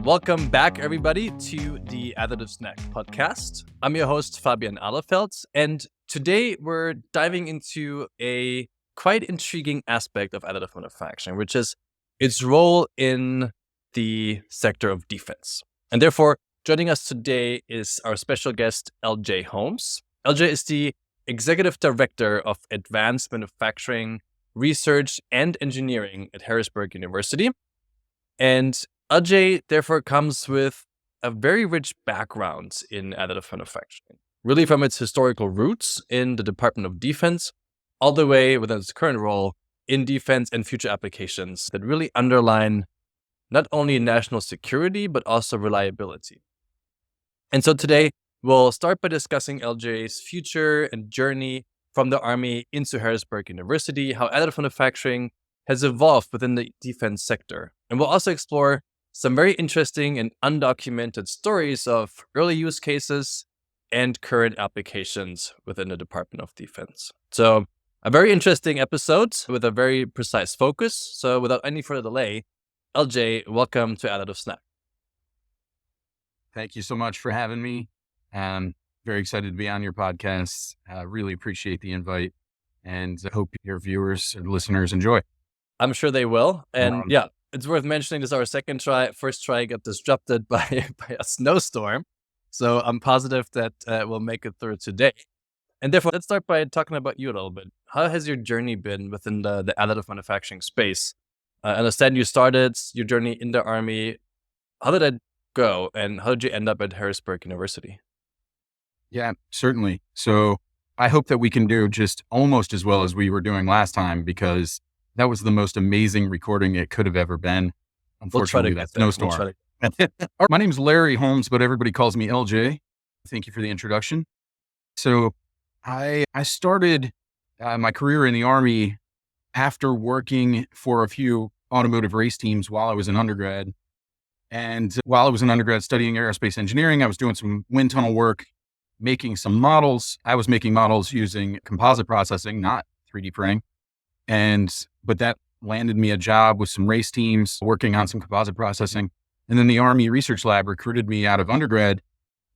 Welcome back, everybody, to the Additive Snack podcast. I'm your host, Fabian Alefeld, and today we're diving into a quite intriguing aspect of additive manufacturing, which is its role in the sector of defense. And therefore, joining us today is our special guest, LJ Holmes. LJ is the Executive Director of Advanced Manufacturing Research and Engineering at Harrisburg University. And LJ therefore comes with a very rich background in additive manufacturing, really from its historical roots in the Department of Defense, all the way within its current role in defense and future applications that really underline not only national security, but also reliability. And so today, we'll start by discussing LJ's future and journey from the Army into Harrisburg University, how additive manufacturing has evolved within the defense sector. And we'll also explore some very interesting and undocumented stories of early use cases and current applications within the Department of Defense. So a very interesting episode with a very precise focus. So without any further delay, LJ, welcome to Additive Snack. Thank you so much for having me. I'm very excited to be on your podcast. Really appreciate the invite and hope your viewers and listeners enjoy. I'm sure they will. And it's worth mentioning this is our second try. First try got disrupted by a snowstorm. So I'm positive that we'll make it through today. And therefore, let's start by talking about you a little bit. How has your journey been within the additive manufacturing space? I understand you started your journey in the Army. How did that go? And how did you end up at Harrisburg University? Yeah, certainly. So I hope that we can do just almost as well as we were doing last time, because that was the most amazing recording it could have ever been. Unfortunately, that snowstorm. My name's Larry Holmes, but everybody calls me LJ. Thank you for the introduction. So I started my career in the Army after working for a few automotive race teams while I was an undergrad. And while I was an undergrad studying aerospace engineering, I was doing some wind tunnel work, making some models. I was making models using composite processing, not 3D printing. But that landed me a job with some race teams working on some composite processing. And then the Army Research Lab recruited me out of undergrad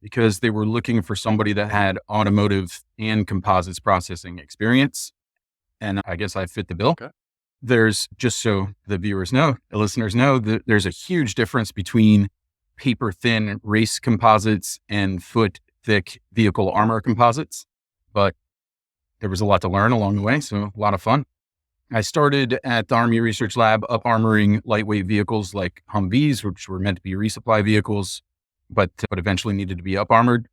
because they were looking for somebody that had automotive and composites processing experience. And I guess I fit the bill. Okay. There's, just so the viewers know, the listeners know, that there's a huge difference between paper thin race composites and foot thick vehicle armor composites. But there was a lot to learn along the way, so a lot of fun. I started at the Army Research Lab up armoring lightweight vehicles like Humvees, which were meant to be resupply vehicles, but eventually needed to be up armored.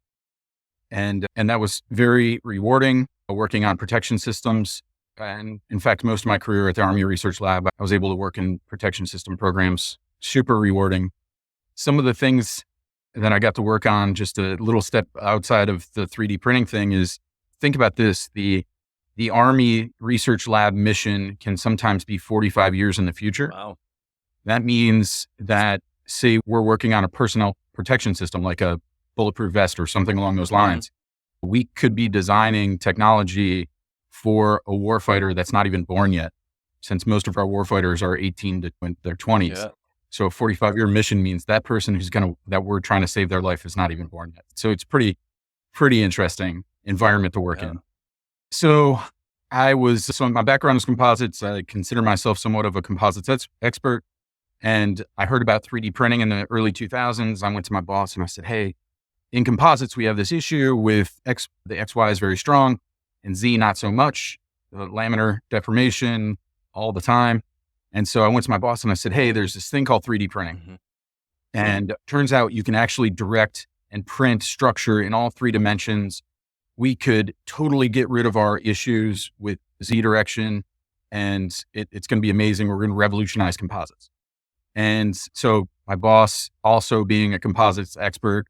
And that was very rewarding, working on protection systems. And in fact, most of my career at the Army Research Lab, I was able to work in protection system programs, super rewarding. Some of the things that I got to work on, just a little step outside of the 3D printing thing, is think about this. The Army Research Lab mission can sometimes be 45 years in the future. Wow. That means that, say, we're working on a personnel protection system, like a bulletproof vest or something along those lines. We could be designing technology for a warfighter that's not even born yet, since most of our warfighters are 18 to their 20s. Yeah. So a 45-year mission means that person that we're trying to save their life is not even born yet. So it's pretty interesting environment to work in. So my background is composites. I consider myself somewhat of a composites expert. And I heard about 3D printing in the early 2000s. I went to my boss and I said, hey, in composites, we have this issue with the XY is very strong and Z not so much, the laminar deformation all the time. And so I went to my boss and I said, hey, there's this thing called 3D printing. Mm-hmm. And turns out you can actually direct and print structure in all three dimensions. We could totally get rid of our issues with Z direction, and it's going to be amazing. We're going to revolutionize composites. And so my boss, also being a composites expert,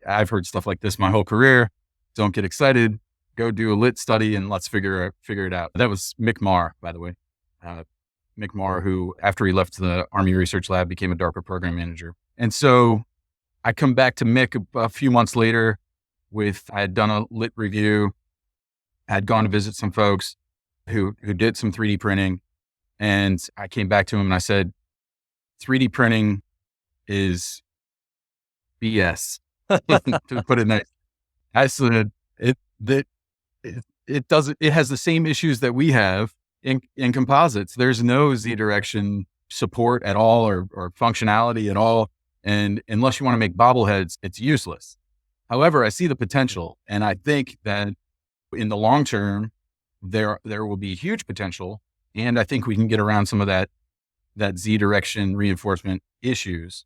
I've heard stuff like this my whole career. Don't get excited. Go do a lit study and let's figure it out. That was Mick Marr, by the way. Mick Marr, who after he left the Army Research Lab became a DARPA program manager. And so I come back to Mick a few months later I had done a lit review. I had gone to visit some folks who did some 3D printing. And I came back to him and I said, 3D printing is BS, to put it nice. I said it doesn't. It has the same issues that we have in composites. There's no Z direction support at all, or functionality at all, and unless you want to make bobbleheads, it's useless. However, I see the potential, and I think that in the long term, there will be huge potential, and I think we can get around some of that Z direction reinforcement issues.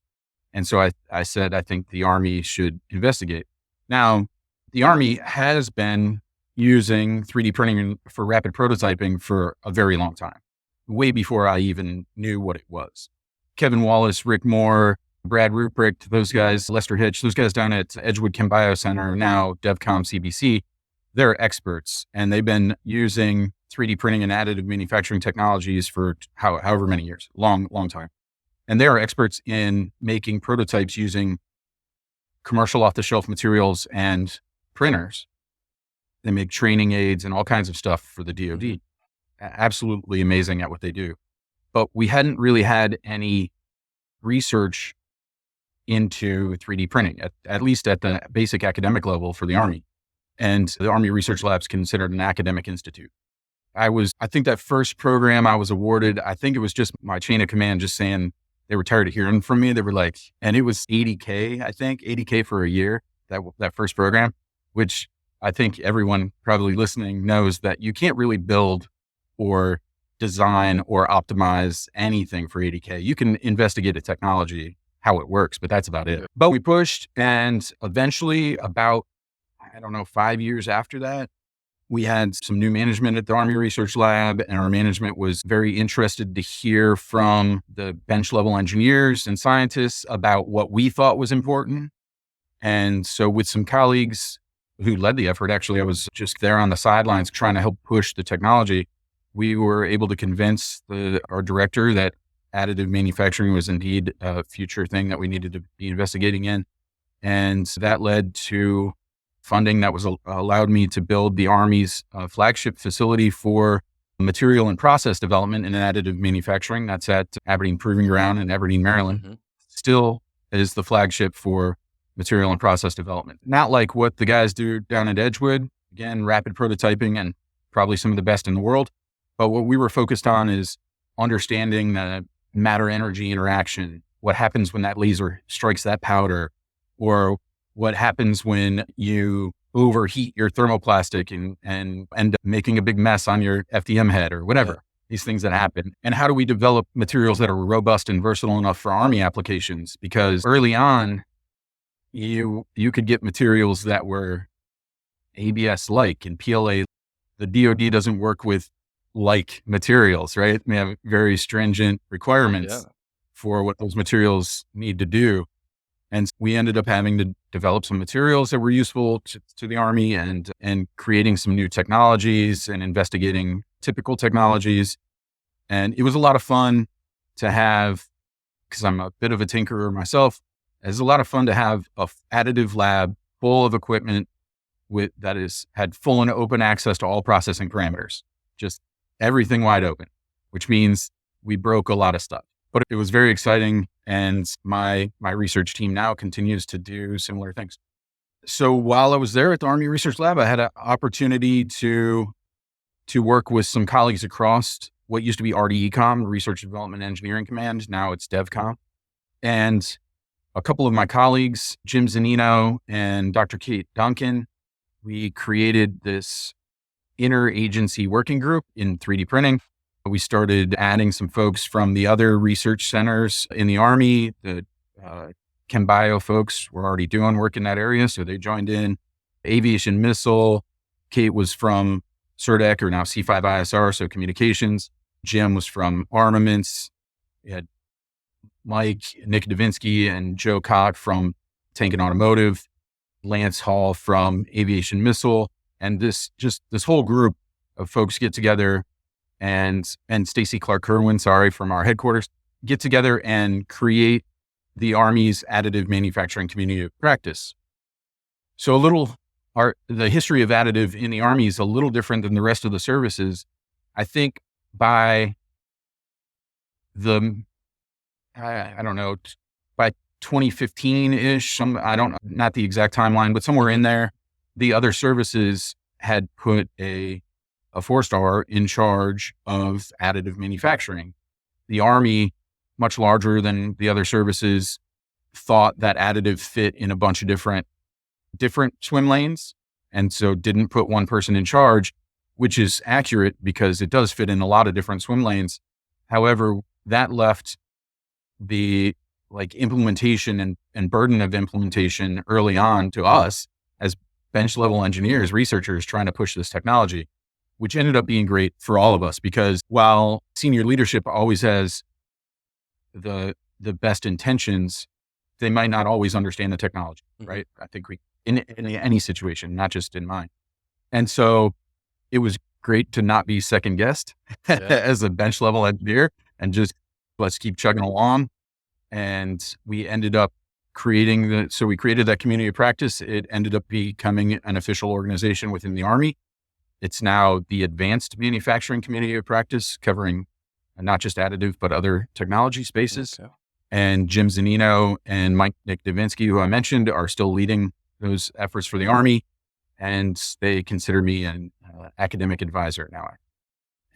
And so I said I think the Army should investigate. Now, the Army has been using 3D printing for rapid prototyping for a very long time, way before I even knew what it was. Kevin Wallace, Rick Moore, Brad Ruprecht, those guys, Lester Hitch, those guys down at Edgewood Chem Bio Center, now DevCom CBC, they're experts, and they've been using 3D printing and additive manufacturing technologies for however many years, long time. And they are experts in making prototypes using commercial off-the-shelf materials and printers. They make training aids and all kinds of stuff for the DoD. Absolutely amazing at what they do. But we hadn't really had any research into 3D printing, at least at the basic academic level for the Army. And the Army Research Lab is considered an academic institute. I think that first program I was awarded, I think it was just my chain of command just saying they were tired of hearing from me. They were like, and it was $80K for a year, that first program, which I think everyone probably listening knows that you can't really build or design or optimize anything for $80K. You can investigate a technology, how it works, but that's about it. But we pushed, and eventually about, 5 years after that, we had some new management at the Army Research Lab, and our management was very interested to hear from the bench level engineers and scientists about what we thought was important. And so with some colleagues who led the effort, actually, I was just there on the sidelines trying to help push the technology. We were able to convince our director that additive manufacturing was indeed a future thing that we needed to be investigating in. And that led to funding that was allowed me to build the Army's flagship facility for material and process development in additive manufacturing. That's at Aberdeen Proving Ground in Aberdeen, Maryland. Still is the flagship for material and process development. Not like what the guys do down at Edgewood. Again, rapid prototyping and probably some of the best in the world. But what we were focused on is understanding the matter-energy interaction, what happens when that laser strikes that powder, or what happens when you overheat your thermoplastic and end up making a big mess on your FDM head or whatever, these things that happen. And how do we develop materials that are robust and versatile enough for Army applications? Because early on, you could get materials that were ABS-like and PLA. The DoD doesn't work with like materials, right? They have very stringent requirements for what those materials need to do. And we ended up having to develop some materials that were useful to the Army and creating some new technologies and investigating typical technologies. And it was a lot of fun to have, because I'm a bit of a tinkerer myself, it was a lot of fun to have an additive lab full of equipment had full and open access to all processing parameters, just everything wide open, which means we broke a lot of stuff. But it was very exciting, and my research team now continues to do similar things. So while I was there at the Army Research Lab, I had an opportunity to work with some colleagues across what used to be RDECOM, Research Development Engineering Command. Now it's DevCom. And a couple of my colleagues, Jim Zanino and Dr. Kate Duncan, we created this interagency working group in 3D printing. We started adding some folks from the other research centers in the Army. The Chem Bio folks were already doing work in that area, so they joined in. Aviation Missile, Kate was from CERDEC, or now C5ISR, so communications. Jim was from armaments. We had Mike, Nick Davinsky, and Joe Koch from Tank and Automotive. Lance Hall from Aviation Missile. And this whole group of folks get together, and Stacy Clark Kerwin, from our headquarters, get together and create the Army's additive manufacturing community of practice. So the history of additive in the Army is a little different than the rest of the services. I think by by 2015-ish, not the exact timeline, but somewhere in there, the other services had put a 4-star in charge of additive manufacturing. The Army, much larger than the other services, thought that additive fit in a bunch of different swim lanes, and so didn't put one person in charge, which is accurate because it does fit in a lot of different swim lanes. However, that left the implementation and burden of implementation early on to us as bench level engineers, researchers trying to push this technology, which ended up being great for all of us, because while senior leadership always has the best intentions, they might not always understand the technology, right? I think in any situation, not just in mine. And so it was great to not be second guessed as a bench level engineer and just let's keep chugging along. And we ended up creating we created that community of practice. It ended up becoming an official organization within the Army. It's now the Advanced Manufacturing Community of Practice, covering not just additive, but other technology spaces. Okay. And Jim Zanino and Nick Davinsky, who I mentioned, are still leading those efforts for the Army. And they consider me an academic advisor now.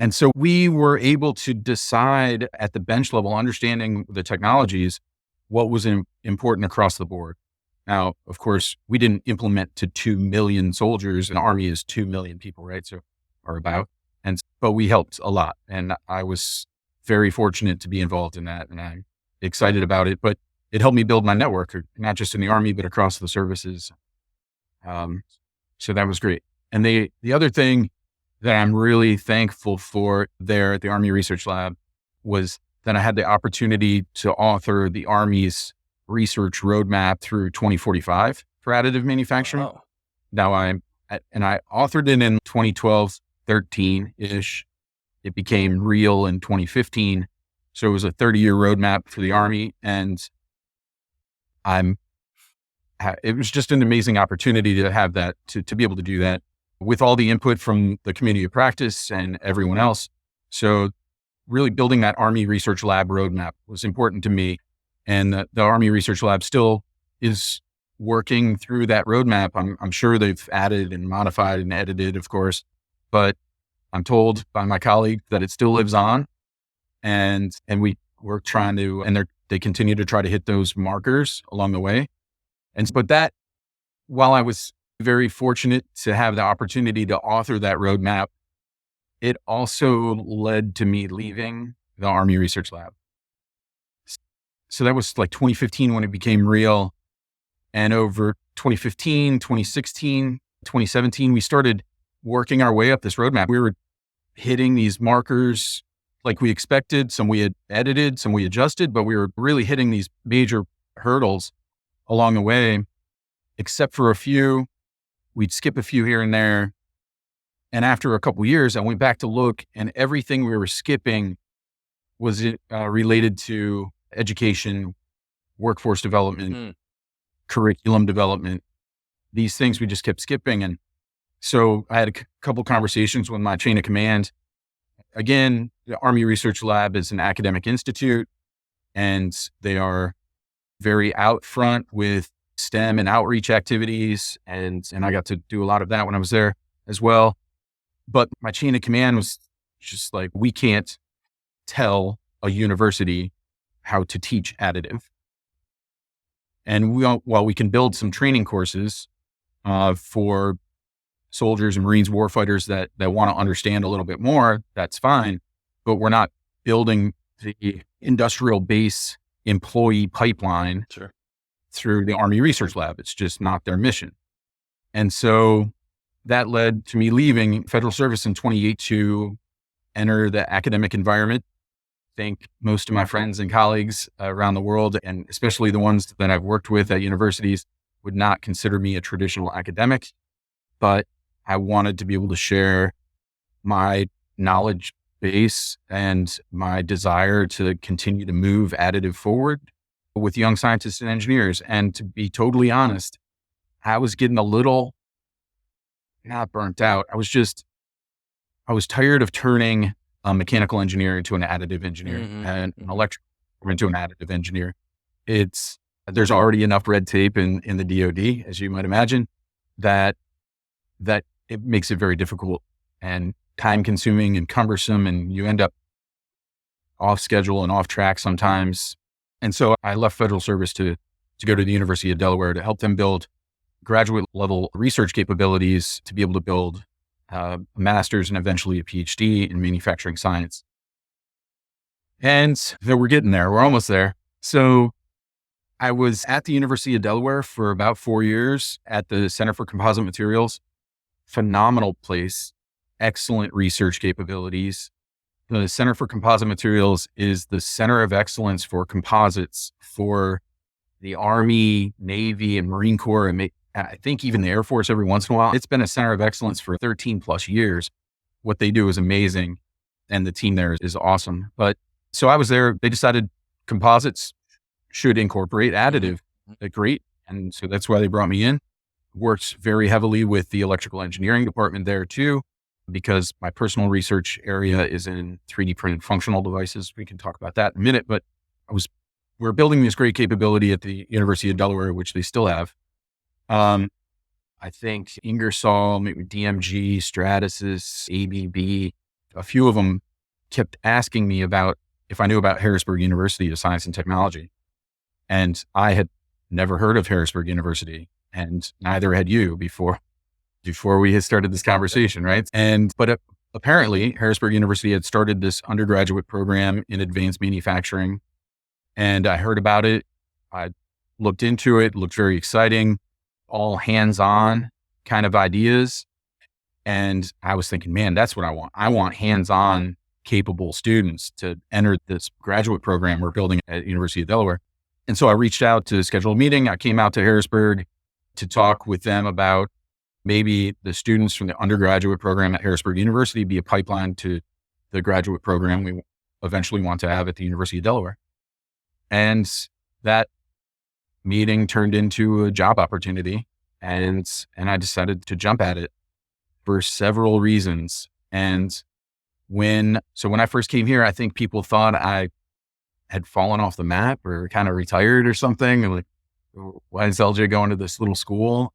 And so we were able to decide at the bench level, understanding the technologies, what was important across the board. Now, of course, we didn't implement to 2 million soldiers. An Army is 2 million people, right? So, or about. But we helped a lot. And I was very fortunate to be involved in that. And I'm excited about it. But it helped me build my network, not just in the Army, but across the services. So that was great. And the other thing that I'm really thankful for there at the Army Research Lab was that I had the opportunity to author the Army's research roadmap through 2045 for additive manufacturing. Wow. Now I authored it in 2012, 13-ish. It became real in 2015. So it was a 30-year roadmap for the Army. And it was just an amazing opportunity to have that, to be able to do that with all the input from the community of practice and everyone else. So really building that Army Research Lab roadmap was important to me. And the Army Research Lab still is working through that roadmap. I'm sure they've added and modified and edited, of course, but I'm told by my colleague that it still lives on. And we're trying to, and they continue to try to hit those markers along the way. But that, while I was very fortunate to have the opportunity to author that roadmap, it also led to me leaving the Army Research Lab. So that was like 2015 when it became real. And over 2015, 2016, 2017, we started working our way up this roadmap. We were hitting these markers like we expected. Some we had edited, some we adjusted, but we were really hitting these major hurdles along the way, except for a few. We'd skip a few here and there. And after a couple of years, I went back to look, and everything we were skipping was related to education, workforce development, curriculum development. These things we just kept skipping. And so I had a couple conversations with my chain of command. Again, the Army Research Lab is an academic institute, and they are very out front with STEM and outreach activities. And I got to do a lot of that when I was there as well. But my chain of command was just like, we can't tell a university how to teach additive. And while we can build some training courses for soldiers and Marines, warfighters that want to understand a little bit more, that's fine. But we're not building the industrial base employee pipeline through the Army Research Lab. It's just not their mission. And so that led to me leaving federal service in 2008 to enter the academic environment. I think most of my friends and colleagues around the world, and especially the ones that I've worked with at universities, would not consider me a traditional academic, but I wanted to be able to share my knowledge base and my desire to continue to move additive forward with young scientists and engineers. And to be totally honest, I was getting a little, not burnt out. I was tired of turning a mechanical engineer into an additive engineer and an electrical into an additive engineer. there's already enough red tape in the DoD, as you might imagine, that it makes it very difficult and time consuming and cumbersome, and you end up off schedule and off track sometimes. And so I left federal service to go to the University of Delaware to help them build graduate level research capabilities to be able to build a master's and eventually a PhD in manufacturing science. And so we're getting there. We're almost there. So I was at the University of Delaware for about 4 years at the Center for Composite Materials. Phenomenal place, excellent research capabilities. The Center for Composite Materials is the center of excellence for composites for the Army, Navy, and Marine Corps, and I think even the Air Force every once in a while. It's been a center of excellence for 13 plus years. What they do is amazing, and the team there is awesome. But so I was there. They decided composites should incorporate additive. Great. And so that's why they brought me in. Worked very heavily with the electrical engineering department there too, because my personal research area is in 3D printed functional devices. We can talk about that in a minute, but we're building this great capability at the University of Delaware, which they still have. I think Ingersoll, maybe DMG, Stratasys, ABB, a few of them kept asking me about if I knew about Harrisburg University of Science and Technology. And I had never heard of Harrisburg University, and neither had you before we had started this conversation, right? But apparently Harrisburg University had started this undergraduate program in advanced manufacturing, and I heard about it. I looked into it, looked very exciting, all hands-on kind of ideas. And I was thinking, man, that's what I want. I want hands-on capable students to enter this graduate program we're building at University of Delaware. And so I reached out to schedule a meeting. I came out to Harrisburg to talk with them about maybe the students from the undergraduate program at Harrisburg University be a pipeline to the graduate program we eventually want to have at the University of Delaware. And that meeting turned into a job opportunity, and I decided to jump at it for several reasons. And when I first came here, I think people thought I had fallen off the map or kind of retired or something. And like, why is LJ going to this little school?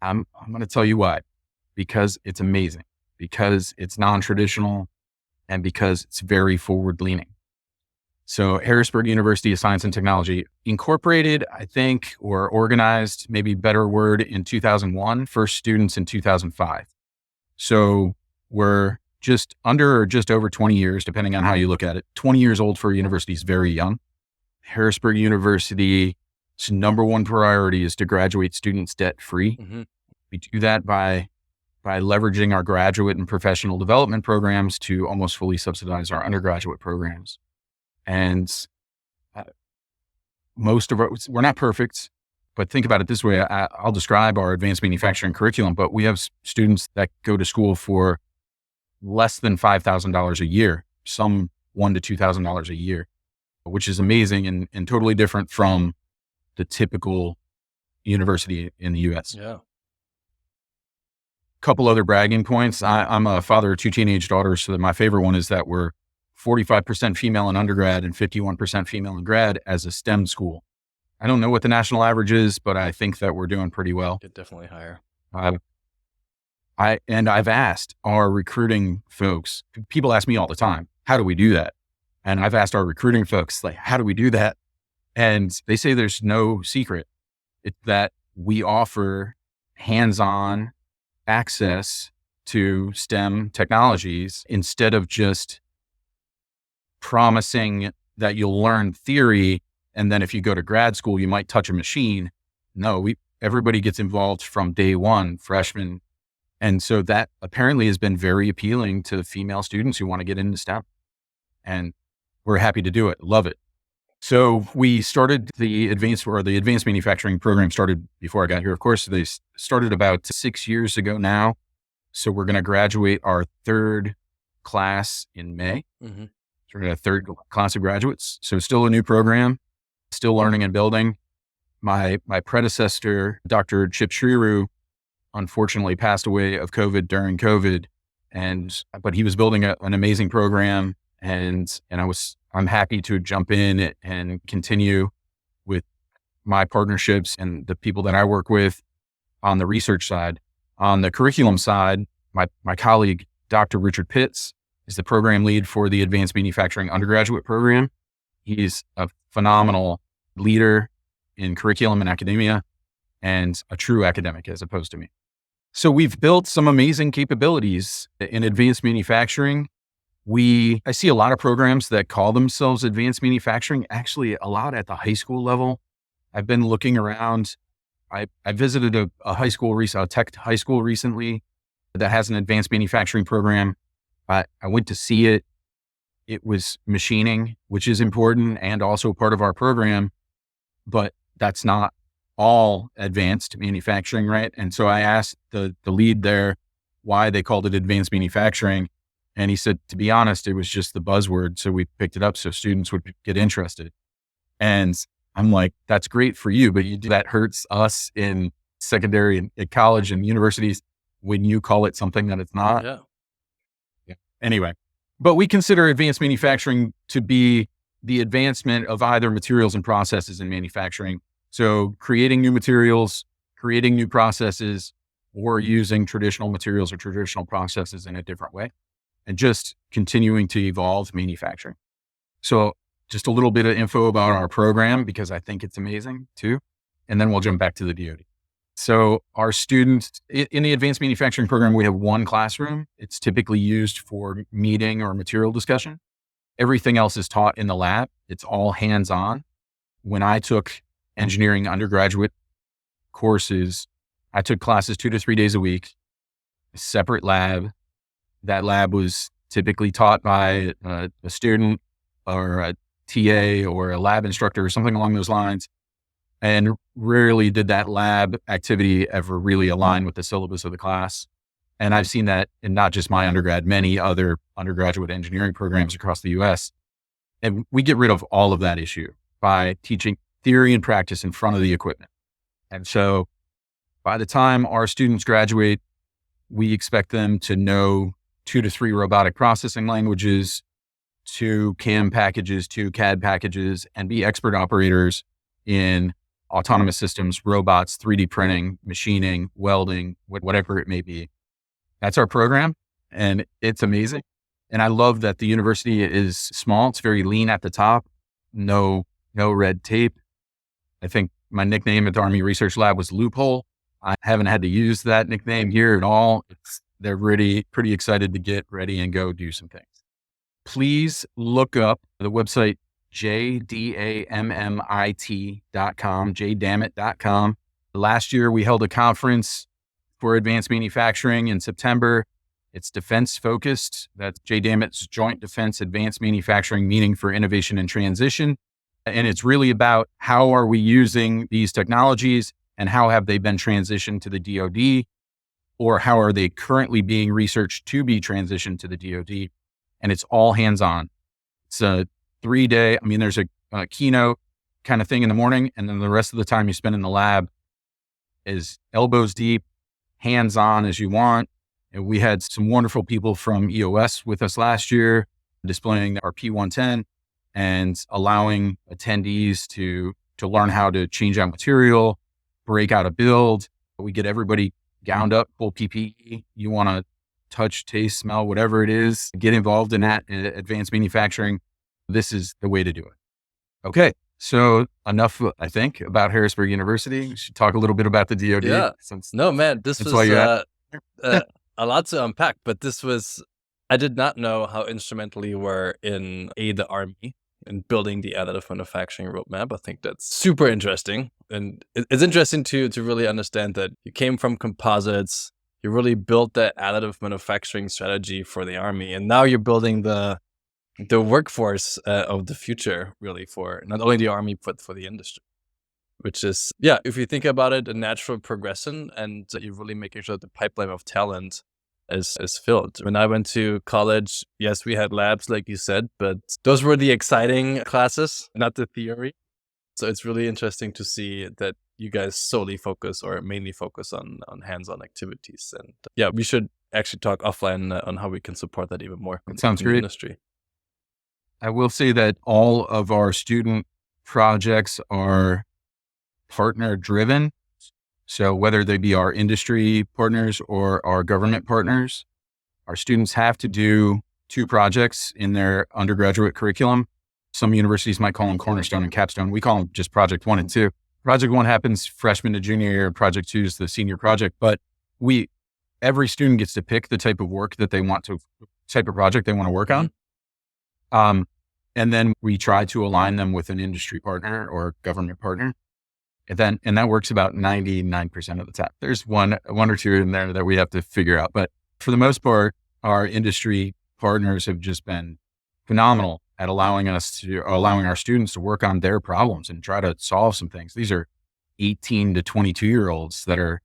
I'm going to tell you why. Because it's amazing, because it's non-traditional, and because it's very forward-leaning. So Harrisburg University of Science and Technology incorporated, I think, or organized, maybe better word, in 2001, first students in 2005. So we're just under or just over 20 years, depending on how you look at it. 20 years old for a university is very young. Harrisburg University's number one priority is to graduate students debt-free. Mm-hmm. We do that by leveraging our graduate and professional development programs to almost fully subsidize our undergraduate programs. And most of we're not perfect, but think about it this way. I'll describe our advanced manufacturing curriculum, but we have students that go to school for less than $5,000 a year, some $1,000 to $2,000 a year, which is amazing and totally different from the typical university in the US. Yeah. Couple other bragging points. I'm a father of 2 teenage daughters, so that my favorite one is that we're 45% female in undergrad and 51% female in grad as a STEM school. I don't know what the national average is, but I think that we're doing pretty well. It's definitely higher. I've asked our recruiting folks, people ask me all the time, how do we do that? And I've asked our recruiting folks, like, how do we do that? And they say there's no secret. It's that we offer hands-on access to STEM technologies instead of just promising that you'll learn theory, and then if you go to grad school, you might touch a machine. No, everybody gets involved from day one, freshmen. And so that apparently has been very appealing to female students who want to get into STEM. And we're happy to do it. Love it. So we started the advanced manufacturing program started before I got here. Of course, they started about 6 years ago now. So we're going to graduate our 3rd class in May. Mm-hmm. So we're going to have 3rd class of graduates. So still a new program, still learning and building. My predecessor, Dr. Chip Shreeru, unfortunately passed away of COVID during COVID. But he was building an amazing program, and I'm happy to jump in and continue with my partnerships and the people that I work with on the research side. On the curriculum side, my colleague, Dr. Richard Pitts, is the program lead for the Advanced Manufacturing undergraduate program. He's a phenomenal leader in curriculum and academia and a true academic as opposed to me. So we've built some amazing capabilities in advanced manufacturing. I see a lot of programs that call themselves advanced manufacturing, actually a lot at the high school level. I've been looking around. I visited a high school, a tech high school recently that has an advanced manufacturing program. I went to see it. It was machining, which is important and also part of our program, but that's not all advanced manufacturing, right? And so I asked the lead there why they called it advanced manufacturing. And he said, to be honest, it was just the buzzword. So we picked it up so students would get interested. And I'm like, that's great for you, but that hurts us in secondary and at college and universities when you call it something that it's not. Yeah. Anyway, but we consider advanced manufacturing to be the advancement of either materials and processes in manufacturing. So creating new materials, creating new processes, or using traditional materials or traditional processes in a different way, and just continuing to evolve manufacturing. So just a little bit of info about our program, because I think it's amazing too. And then we'll jump back to the DoD. So our students in the advanced manufacturing program, we have one classroom. It's typically used for meeting or material discussion. Everything else is taught in the lab. It's all hands-on. When I took engineering undergraduate courses, I took classes 2 to 3 days a week, a separate lab. That lab was typically taught by a student or a TA or a lab instructor or something along those lines. And rarely did that lab activity ever really align with the syllabus of the class. And I've seen that in not just my undergrad, many other undergraduate engineering programs across the US. And we get rid of all of that issue by teaching theory and practice in front of the equipment. And so by the time our students graduate, we expect them to know 2 to 3 robotic processing languages, 2 CAM packages, 2 CAD packages, and be expert operators in autonomous systems, robots, 3D printing, machining, welding, whatever it may be. That's our program, and it's amazing. And I love that the university is small. It's very lean at the top. No red tape. I think my nickname at the Army Research Lab was Loophole. I haven't had to use that nickname here at all. They're pretty excited to get ready and go do some things. Please look up the website jdammit.com, jdammit.com. Last year, we held a conference for advanced manufacturing in September. It's defense focused. That's JDammit's Joint Defense Advanced Manufacturing Meeting for Innovation and Transition. And it's really about how are we using these technologies and how have they been transitioned to the DoD, or how are they currently being researched to be transitioned to the DoD? And it's all hands-on. It's a 3-day, there's a keynote kind of thing in the morning, and then the rest of the time you spend in the lab is elbows deep, hands-on as you want. And we had some wonderful people from EOS with us last year, displaying our P110 and allowing attendees to learn how to change out material, break out a build. We get everybody gowned up, full PPE. You want to touch, taste, smell, whatever it is, get involved in that in advanced manufacturing. This is the way to do it. Okay. So enough, I think, about Harrisburg University. We should talk a little bit about the DoD. Yeah. No, man, this was a lot to unpack, but I did not know how instrumental you were in the Army and building the additive manufacturing roadmap. I think that's super interesting. And it's interesting to really understand that you came from composites, you really built that additive manufacturing strategy for the Army, and now you're building the workforce of the future, really, for not only the Army, but for the industry. Which is, if you think about it, a natural progression, and you're really making sure that the pipeline of talent is filled. When I went to college, yes, we had labs, like you said, but those were the exciting classes, not the theory. So it's really interesting to see that you guys solely focus or mainly focus on hands-on activities. And we should actually talk offline on how we can support that even more. That sounds great. The industry. I will say that all of our student projects are partner driven. So whether they be our industry partners or our government partners, our students have to do 2 projects in their undergraduate curriculum. Some universities might call them cornerstone and capstone. We call them just project 1 and 2. Project 1 happens freshman to junior year. Project 2 is the senior project, but every student gets to pick the type of work that they want to, type of project they want to work on. And then we try to align them with an industry partner or government partner. And that works about 99% of the time. There's one or two in there that we have to figure out. But for the most part, our industry partners have just been phenomenal at allowing our students to work on their problems and try to solve some things. These are 18 to 22-year-olds that are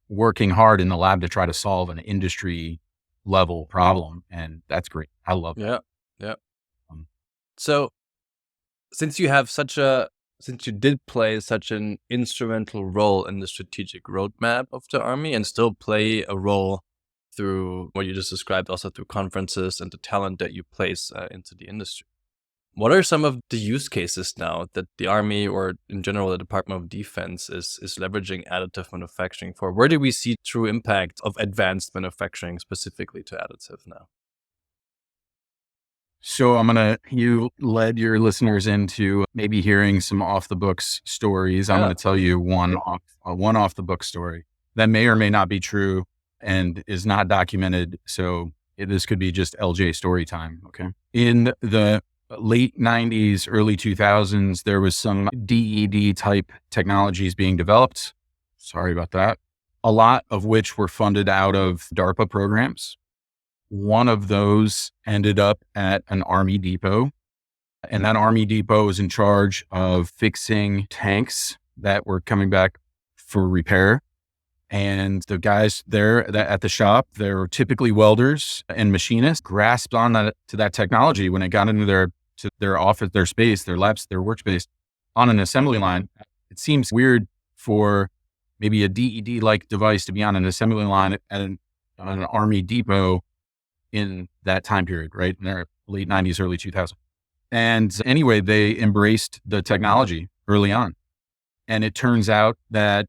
working hard in the lab to try to solve an industry level problem. And that's great. I love that. Yeah. So since you did play such an instrumental role in the strategic roadmap of the Army and still play a role through what you just described, also through conferences and the talent that you place into the industry, what are some of the use cases now that the Army or in general the Department of Defense is leveraging additive manufacturing for? Where do we see true impact of advanced manufacturing specifically to additive now? So you led your listeners into maybe hearing some off the books stories. I'm going to tell you one off the book story that may or may not be true and is not documented. So this could be just LJ story time. Okay. In the late 90s, early 2000s, there was some DED type technologies being developed. Sorry about that. A lot of which were funded out of DARPA programs. One of those ended up at an Army depot, and that Army depot was in charge of fixing tanks that were coming back for repair. And the guys there at the shop, they were typically welders and machinists, grasped on to that technology when it got into their office, their space, their labs, their workspace on an assembly line. It seems weird for maybe a DED-like device to be on an assembly line at an Army depot in that time period, right? In their late 90s, early 2000s. And anyway, they embraced the technology early on. And it turns out that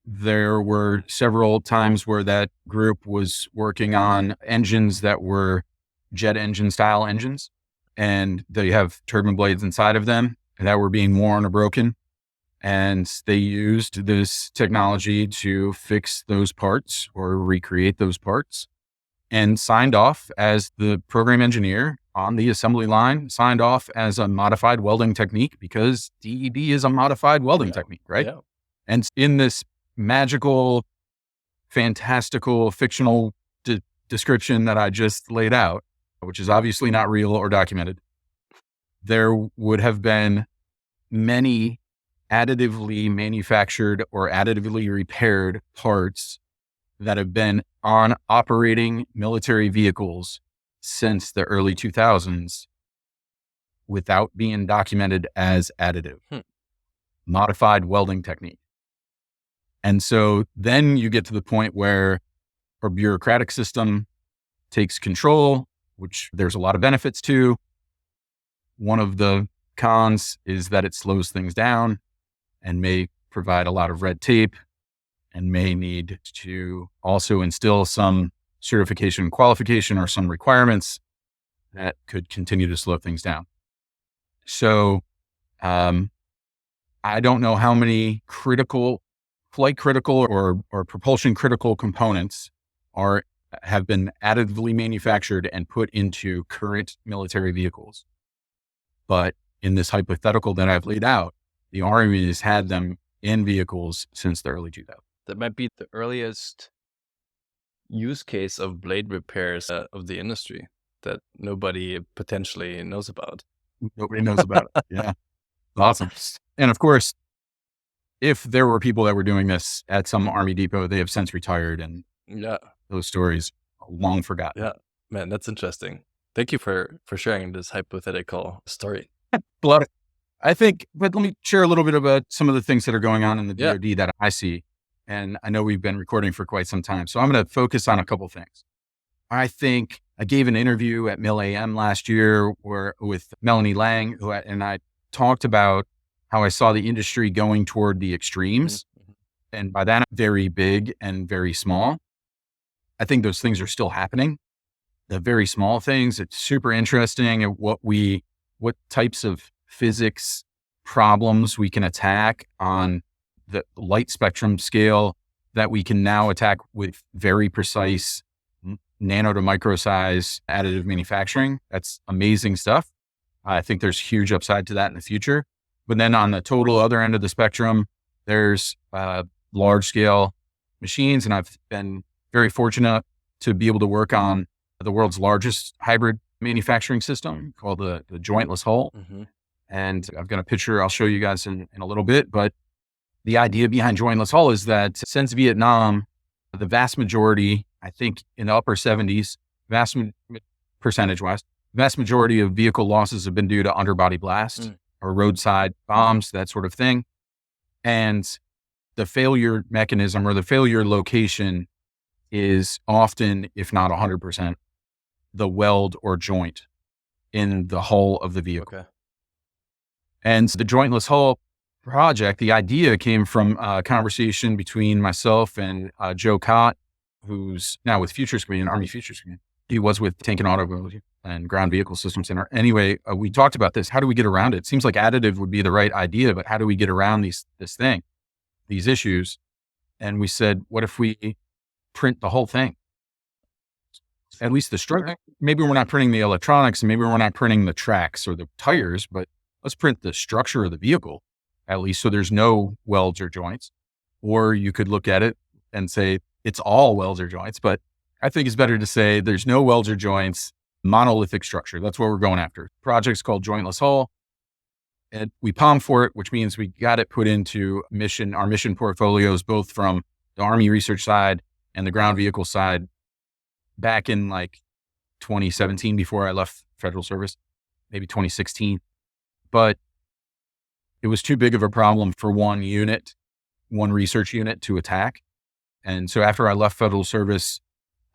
there were several times where that group was working on engines that were jet engine style engines, and they have turbine blades inside of them that were being worn or broken. And they used this technology to fix those parts or recreate those parts, and signed off as the program engineer on the assembly line, signed off as a modified welding technique, because DED is a modified welding technique, right? Yeah. And in this magical, fantastical, fictional description that I just laid out, which is obviously not real or documented, there would have been many additively manufactured or additively repaired parts that have been on operating military vehicles since the early 2000s without being documented as additive, modified welding technique. And so then you get to the point where our bureaucratic system takes control, which there's a lot of benefits to. One of the cons is that it slows things down and may provide a lot of red tape, and may need to also instill some certification and qualification or some requirements that could continue to slow things down. So I don't know how many flight critical or propulsion critical components have been additively manufactured and put into current military vehicles. But in this hypothetical that I've laid out, the Army has had them in vehicles since the early 2000s. That might be the earliest use case of blade repairs of the industry that nobody potentially knows about. Nobody knows about it. Yeah. Awesome. And of course, if there were people that were doing this at some Army depot, they have since retired, and those stories are long forgotten. Yeah, man, that's interesting. Thank you for sharing this hypothetical story. I think, but let me share a little bit about some of the things that are going on in the DoD that I see. And I know we've been recording for quite some time, so I'm going to focus on a couple things. I think I gave an interview at Mill AM last year with Melanie Lang, and I talked about how I saw the industry going toward the extremes. Mm-hmm. And by that, very big and very small. I think those things are still happening. The very small things, it's super interesting at what types of physics problems we can attack on the light spectrum scale that we can now attack with very precise nano to micro size additive manufacturing. That's amazing stuff. I think there's huge upside to that in the future. But then on the total other end of the spectrum, there's large scale machines. And I've been very fortunate to be able to work on the world's largest hybrid manufacturing system called the jointless hull. Mm-hmm. And I've got a picture I'll show you guys in a little bit. But the idea behind jointless hull is that since Vietnam, the vast majority, I think in the upper 70s, percentage wise, vast majority of vehicle losses have been due to underbody blast or roadside bombs, that sort of thing. And the failure mechanism or the failure location is often, if not 100%, the weld or joint in the hull of the vehicle. Okay. And the jointless hull project, the idea came from a conversation between myself and Joe Cott, who's now with Futures Command, Army Futures Command. He was with Tank and Automobile and Ground Vehicle Systems Center. Anyway, we talked about this. How do we get around it? It seems like additive would be the right idea, but how do we get around these issues? And we said, what if we print the whole thing? At least the structure. Maybe we're not printing the electronics, and maybe we're not printing the tracks or the tires, but let's print the structure of the vehicle, at least so there's no welds or joints. Or you could look at it and say it's all welds or joints, but I think it's better to say there's no welds or joints, monolithic structure. That's what we're going after. Project's called Jointless Hull. And we POM for it, which means we got it put into our mission portfolios, both from the Army research side and the ground vehicle side back in like 2017 before I left federal service, maybe 2016. But it was too big of a problem for one research unit to attack. And so after I left federal service,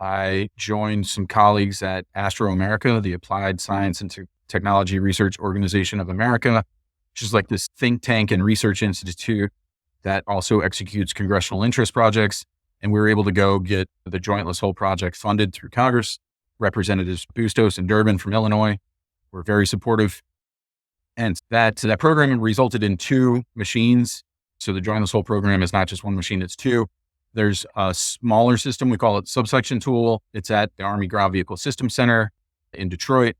I joined some colleagues at Astro America, the Applied Science and Technology Research Organization of America, which is like this think tank and research institute that also executes congressional interest projects. And we were able to go get the Jointless Hull project funded through Congress. Representatives Bustos and Durbin from Illinois were very supportive. And that program resulted in 2 machines. So the Jointless Hull program is not just one machine, it's 2. There's a smaller system. We call it Subsection Tool. It's at the Army Ground Vehicle Systems Center in Detroit.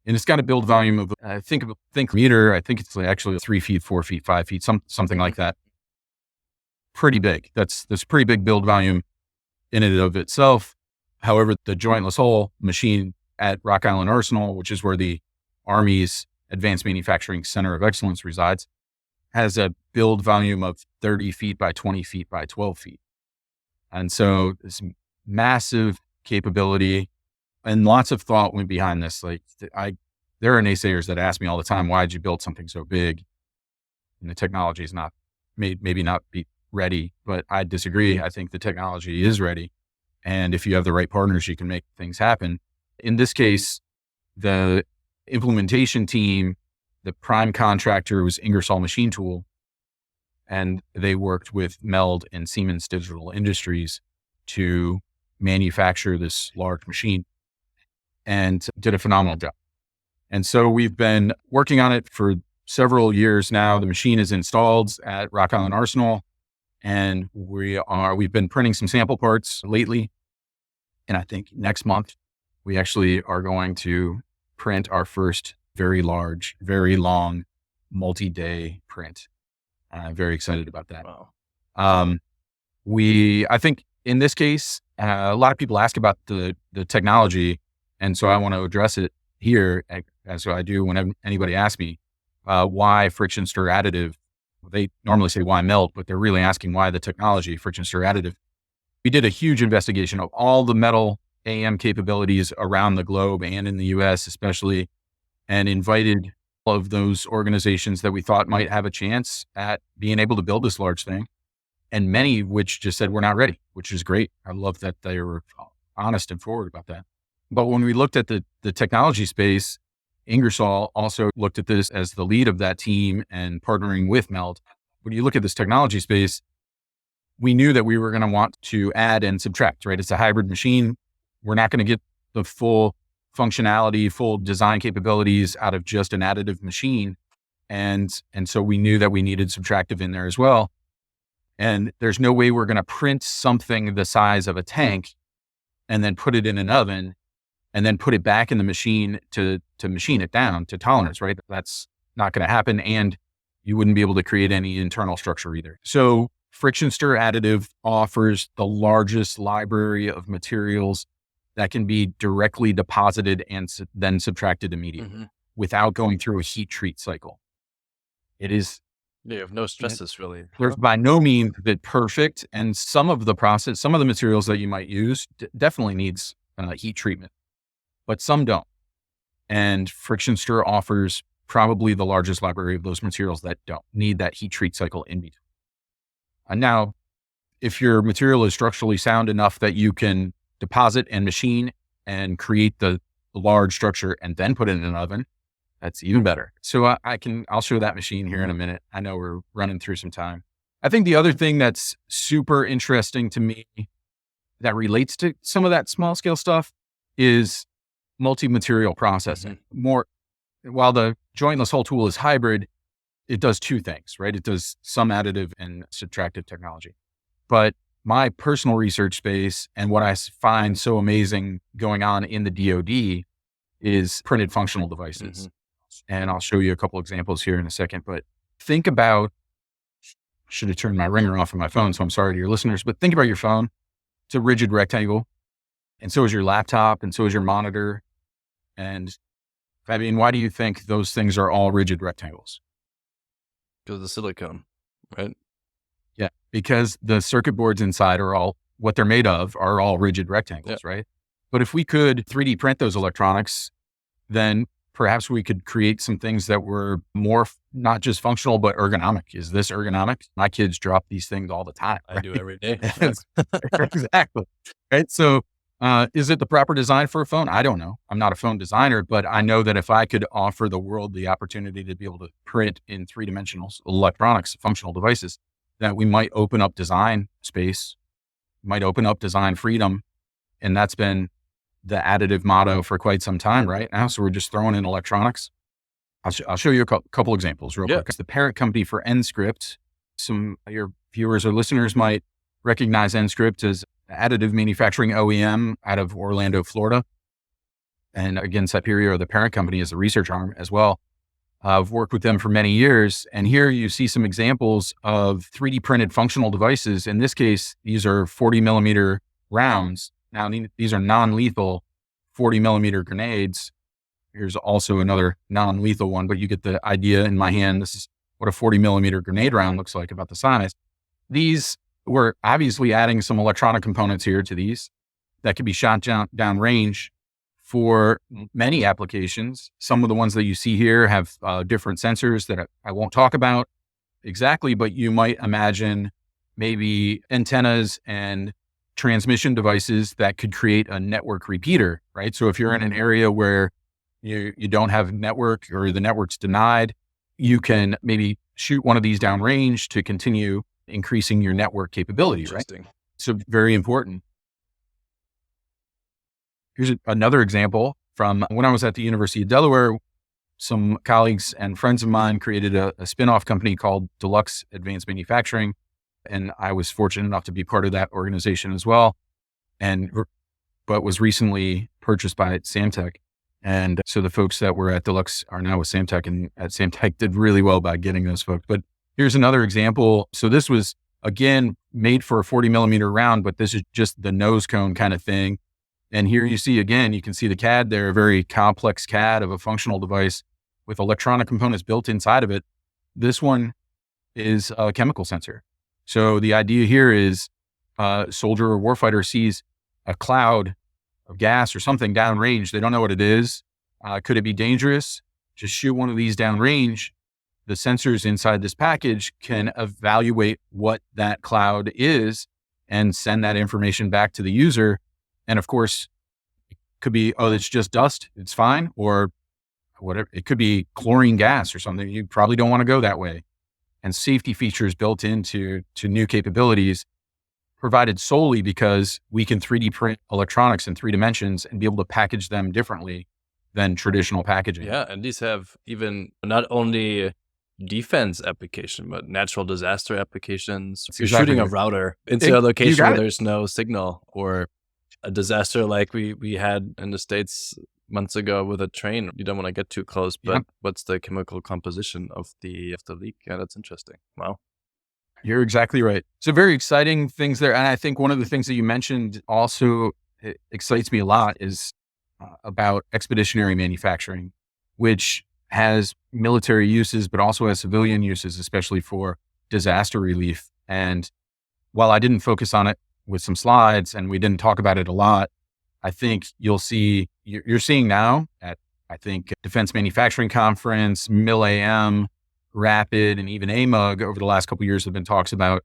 And it's got a build volume of, think meter. I think it's actually 3 feet, 4 feet, 5 feet, something like that. Pretty big. That's pretty big build volume in and of itself. However, the Jointless Hull machine at Rock Island Arsenal, which is where the Army's Advanced Manufacturing Center of Excellence resides, has a build volume of 30 feet by 20 feet by 12 feet. And so this massive capability and lots of thought went behind this. Like there are naysayers that ask me all the time, why did you build something so big? And the technology is maybe not be ready, but I disagree. I think the technology is ready. And if you have the right partners, you can make things happen. In this case, the implementation team, the prime contractor was Ingersoll Machine Tool, and they worked with Meld and Siemens Digital Industries to manufacture this large machine and did a phenomenal job. And so we've been working on it for several years now. The machine is installed at Rock Island Arsenal, and we've been printing some sample parts lately. And I think next month we actually are going to print our first very large, very long, multi-day print. I'm very excited about that. Wow. I think in this case, a lot of people ask about the technology. And so I want to address it here, as I do whenever anybody asks me, why friction stir additive. They normally say why melt, but they're really asking why the technology, friction stir additive. We did a huge investigation of all the metal AM capabilities around the globe and in the US especially, and invited all of those organizations that we thought might have a chance at being able to build this large thing. And many which just said, we're not ready, which is great. I love that they were honest and forward about that. But when we looked at the technology space, Ingersoll also looked at this as the lead of that team and partnering with Meld. When you look at this technology space, we knew that we were going to want to add and subtract, right? It's a hybrid machine. We're not going to get the full functionality, full design capabilities out of just an additive machine. And so we knew that we needed subtractive in there as well. And there's no way we're going to print something the size of a tank and then put it in an oven and then put it back in the machine to machine it down to tolerance, right? That's not going to happen. And you wouldn't be able to create any internal structure either. So friction stir additive offers the largest library of materials that can be directly deposited and then subtracted immediately without going through a heat treat cycle. It is. You have no stresses really. There's by no means that perfect. And some of the materials that you might use definitely needs heat treatment, but some don't. And friction stir offers probably the largest library of those materials that don't need that heat treat cycle in between. And now, if your material is structurally sound enough that you can deposit and machine and create the large structure and then put it in an oven, that's even better. So I'll show that machine here in a minute. I know we're running through some time. I think the other thing that's super interesting to me that relates to some of that small scale stuff is multi-material processing. While the jointless hull tool is hybrid, it does two things, right? It does some additive and subtractive technology. But my personal research space and what I find so amazing going on in the DoD is printed functional devices. And I'll show you a couple examples here in a second, but think about, should have turned my ringer off of my phone, so I'm sorry to your listeners, but think about your phone. It's a rigid rectangle, and so is your laptop, and so is your monitor. And Fabian, why do you think those things are all rigid rectangles? Because of the silicone, right? Yeah, because the circuit boards inside are all, what they're made of are all rigid rectangles, right? But if we could 3D print those electronics, then perhaps we could create some things that were more, not just functional, but ergonomic. Is this ergonomic? My kids drop these things all the time. Right? I do every day. Exactly. Right. So is it the proper design for a phone? I don't know. I'm not a phone designer, but I know that if I could offer the world the opportunity to be able to print in 3-dimensional electronics, functional devices, that we might open up design space, might open up design freedom. And that's been the additive motto for quite some time right now. So we're just throwing in electronics. I'll show you a couple examples real quick. It's the parent company for Enscript. Some of your viewers or listeners might recognize Enscript as Additive Manufacturing OEM out of Orlando, Florida. And again, Superior, the parent company, is a research arm as well. I've worked with them for many years. And here you see some examples of 3D printed functional devices. In this case, these are 40 millimeter rounds. Now, these are non-lethal 40 millimeter grenades. Here's also another non-lethal one, but you get the idea. In my hand, this is what a 40 millimeter grenade round looks like, about the size. These, we're obviously adding some electronic components here to these that could be shot down range for many applications. Some of the ones that you see here have different sensors that I won't talk about exactly, but you might imagine maybe antennas and transmission devices that could create a network repeater, right? So if you're in an area where you don't have network or the network's denied, you can maybe shoot one of these downrange to continue increasing your network capability, right? So very important. Here's another example from when I was at the University of Delaware. Some colleagues and friends of mine created a spin-off company called Deluxe Advanced Manufacturing. And I was fortunate enough to be part of that organization as well, but was recently purchased by Samtech. And so the folks that were at Deluxe are now with Samtech, and at Samtech did really well by getting those folks. But here's another example. So this was, again, made for a 40 millimeter round, but this is just the nose cone kind of thing. And here you see, again, you can see the CAD there, a very complex CAD of a functional device with electronic components built inside of it. This one is a chemical sensor. So the idea here is a soldier or warfighter sees a cloud of gas or something downrange. They don't know what it is. Could it be dangerous? Just shoot one of these downrange. The sensors inside this package can evaluate what that cloud is and send that information back to the user. And of course, it could be, oh, it's just dust, it's fine. Or whatever. It could be chlorine gas or something. You probably don't want to go that way. And safety features built into new capabilities provided solely because we can 3D print electronics in 3 dimensions and be able to package them differently than traditional packaging. Yeah, and these have even not only defense application, but natural disaster applications. If you're shooting a router into a location where there's no signal, or a disaster like we had in the States months ago with a train, you don't want to get too close, but what's the chemical composition of the leak? Yeah, that's interesting. Wow. You're exactly right. So very exciting things there. And I think one of the things that you mentioned also excites me a lot is about expeditionary manufacturing, which has military uses, but also has civilian uses, especially for disaster relief. And while I didn't focus on it with some slides and we didn't talk about it a lot, I think you're seeing now at, I think, Defense Manufacturing Conference, MIL-AM, Rapid, and even AMUG over the last couple of years have been talks about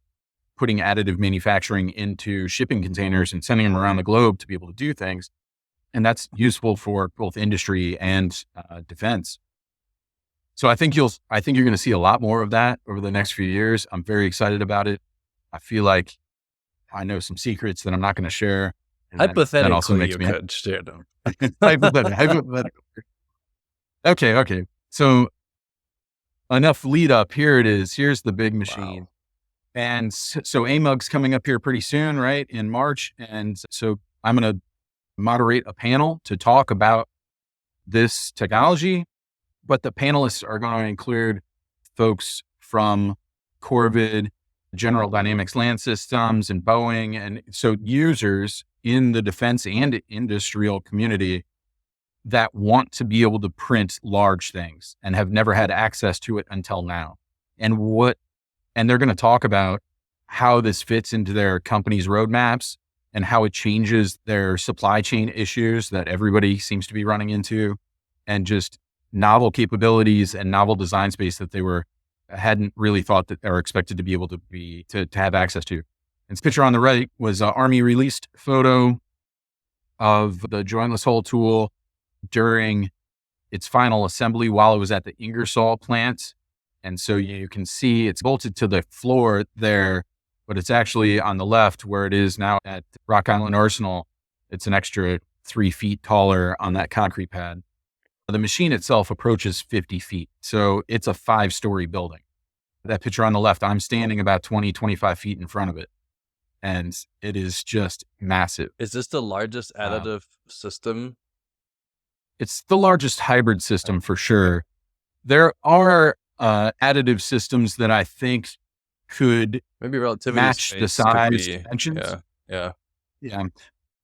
putting additive manufacturing into shipping containers and sending them around the globe to be able to do things. And that's useful for both industry and defense. So I think you're going to see a lot more of that over the next few years. I'm very excited about it. I feel like I know some secrets that I'm not going to share. Hypothetically, that also makes me could share them. Hypothetically. Okay. So enough lead up. Here it is. Here's the big machine. Wow. And so AMUG's coming up here pretty soon, right? In March. And so I'm going to moderate a panel to talk about this technology, but the panelists are going to include folks from Corvid, General Dynamics Land Systems, and Boeing. And so users in the defense and industrial community that want to be able to print large things and have never had access to it until now. And they're going to talk about how this fits into their company's roadmaps and how it changes their supply chain issues that everybody seems to be running into, and just novel capabilities and novel design space that they hadn't really thought that or expected to be able to have access to. And this picture on the right was an Army released photo of the jointless hole tool during its final assembly while it was at the Ingersoll plant. And so you can see it's bolted to the floor there, but it's actually on the left where it is now at Rock Island Arsenal. It's an extra 3 feet taller on that concrete pad. The machine itself approaches 50 feet. So it's a 5-story building. That picture on the left, I'm standing about 20, 25 feet in front of it. And it is just massive. Is this the largest additive system? It's the largest hybrid system for sure. There are additive systems that I think could maybe relativity match the size dimensions. Yeah.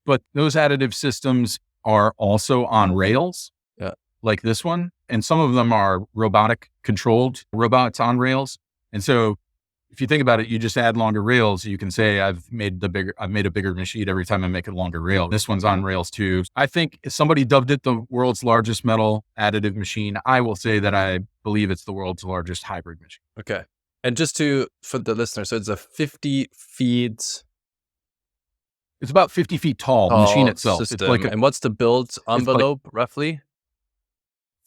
But those additive systems are also on rails, like this one. And some of them are robotic controlled robots on rails. And so if you think about it, you just add longer rails. You can say, I've made a bigger machine every time I make a longer rail. This one's on rails too. I think if somebody dubbed it the world's largest metal additive machine, I will say that I believe it's the world's largest hybrid machine. Okay. And just for the listener, so it's a 50 feet. It's about 50 feet tall, the machine itself. System. It's and what's the build envelope roughly?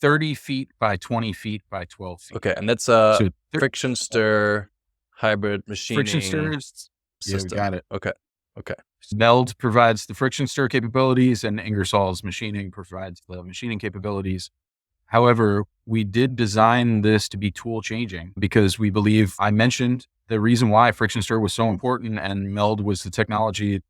30 feet by 20 feet by 12 feet. Okay. And that's a friction stir hybrid machining friction stirrers system. Yeah, we got it. Okay. Meld provides the friction stir capabilities, and Ingersoll's machining provides the machining capabilities. However, we did design this to be tool changing because we believe, I mentioned the reason why friction stir was so important, and meld was the technology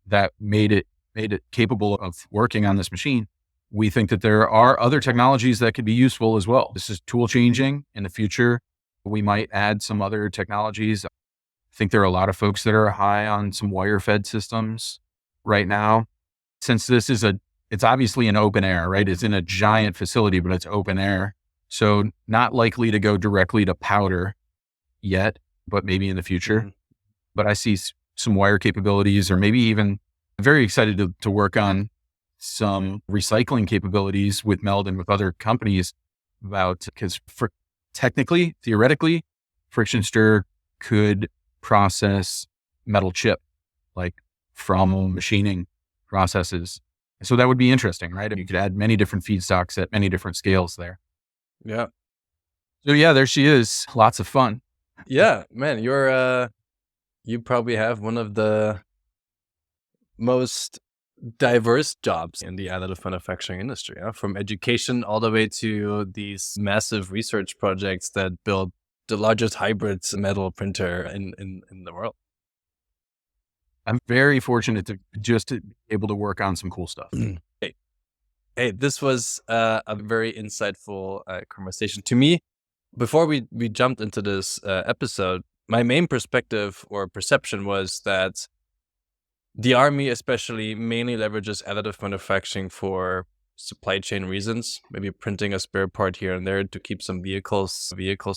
that made it capable of working on this machine. We think that there are other technologies that could be useful as well. This is tool changing. In the future, we might add some other technologies. I think there are a lot of folks that are high on some wire fed systems right now. Since this is it's obviously an open air, right? It's in a giant facility, but it's open air. So not likely to go directly to powder yet, but maybe in the future. Mm-hmm. But I see some wire capabilities, or maybe even very excited to work on some recycling capabilities with meld and with other companies because theoretically, friction stir could process metal chip, like from machining processes. So that would be interesting, right? You could add many different feedstocks at many different scales there. Yeah. So yeah, there she is. Lots of fun. Yeah, man, you probably have one of the most diverse jobs in the additive manufacturing industry, from education all the way to these massive research projects that build the largest hybrid metal printer in the world. I'm very fortunate to just to be able to work on some cool stuff. Hey, this was a very insightful conversation to me. Before we jumped into this episode, my main perspective or perception was that the Army especially mainly leverages additive manufacturing for supply chain reasons, maybe printing a spare part here and there to keep some vehicles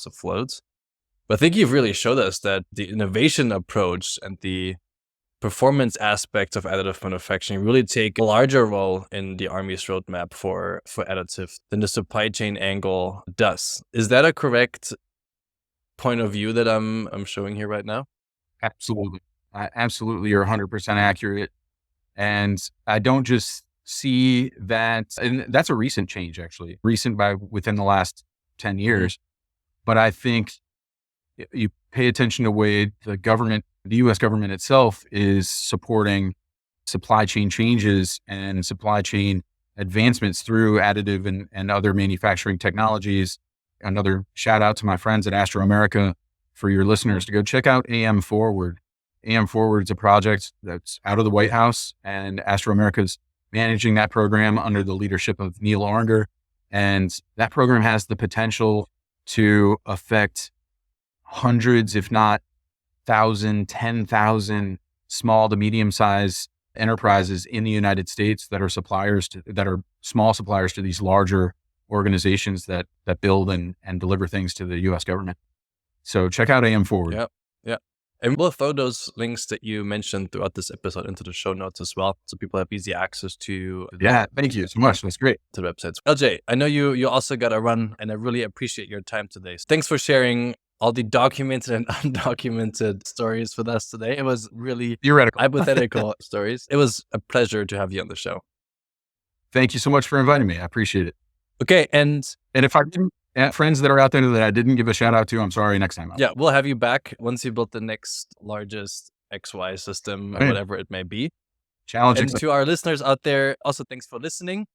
afloat. But I think you've really showed us that the innovation approach and the performance aspects of additive manufacturing really take a larger role in the Army's roadmap for additive than the supply chain angle does. Is that a correct point of view that I'm showing here right now? Absolutely. Absolutely. You're 100% accurate. And I don't just see that, and that's a recent change, actually, recent by within the last 10 years. But I think you pay attention to the way the US government itself is supporting supply chain changes and supply chain advancements through additive and other manufacturing technologies. Another shout out to my friends at Astro America for your listeners to go check out AM Forward. AM Forward is a project that's out of the White House, and Astro America is managing that program under the leadership of Neil Oringer. And that program has the potential to affect hundreds, if not 10,000 small to medium-sized enterprises in the United States that are small suppliers to these larger organizations that build and deliver things to the US government. So check out AM Forward. Yeah. And we'll throw those links that you mentioned throughout this episode into the show notes as well, so people have easy access to. Yeah, thank you so much. That's great. To the websites. LJ, I know you also got to run, and I really appreciate your time today. Thanks for sharing all the documented and undocumented stories with us today. It was really theoretical, hypothetical stories. It was a pleasure to have you on the show. Thank you so much for inviting me. I appreciate it. Okay, and if I didn't, friends that are out there that I didn't give a shout out to, I'm sorry. Next time. Yeah, we'll have you back once you build the next largest XY system, or whatever it may be. Challenging. And to our listeners out there, also thanks for listening.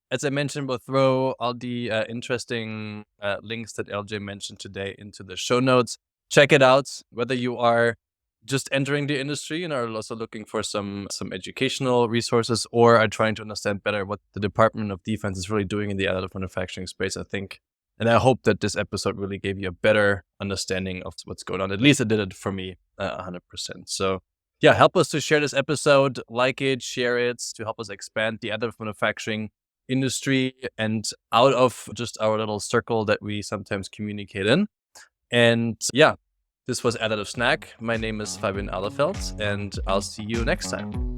As I mentioned, we'll throw all the interesting links that LJ mentioned today into the show notes. Check it out, whether you are just entering the industry and are also looking for some educational resources, or are trying to understand better what the Department of Defense is really doing in the additive manufacturing space. I think, and I hope that this episode really gave you a better understanding of what's going on. At least it did it for me 100%. So yeah, help us to share this episode, like it, share it, to help us expand the additive manufacturing industry and out of just our little circle that we sometimes communicate in. And yeah, this was Additive Snack. My name is Fabian Alefeld, and I'll see you next time.